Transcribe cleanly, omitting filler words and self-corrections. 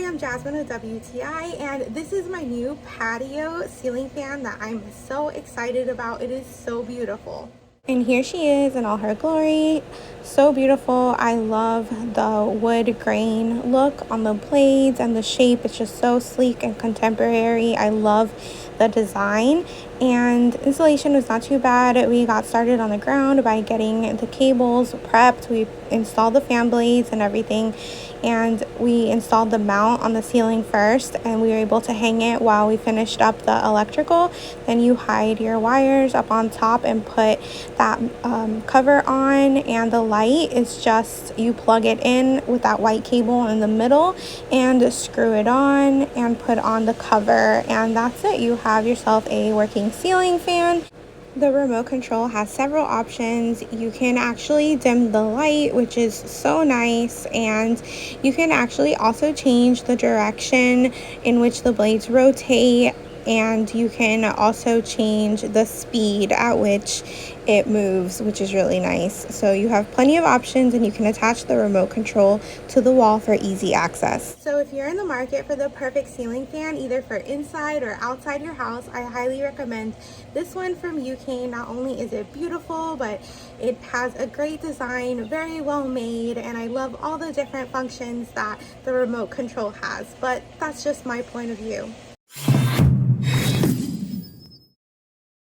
I'm Jasmine with WTI, and this is my new patio ceiling fan that I'm so excited about. It is so beautiful. And here she is in all her glory. So beautiful. I love the wood grain look on the blades and the shape. It's just so sleek and contemporary. I love the design, and installation was not too bad. We got started on the ground by getting the cables prepped. We installed the fan blades and everything, and we installed the mount on the ceiling first, and we were able to hang it while we finished up the electrical. Then you hide your wires up on top and put that cover on, and the light is just, you plug it in with that white cable in the middle and screw it on and put on the cover, and that's it. You have yourself a working ceiling fan. The remote control has several options. You can actually dim the light, which is so nice, and you can actually also change the direction in which the blades rotate, and you can also change the speed at which it moves, which is really nice. So you have plenty of options, and you can attach the remote control to the wall for easy access. So if you're in the market for the perfect ceiling fan, either for inside or outside your house, I highly recommend this one from YOUKAIN. Not only is it beautiful, but it has a great design, very well made, and I love all the different functions that the remote control has. But that's just my point of view.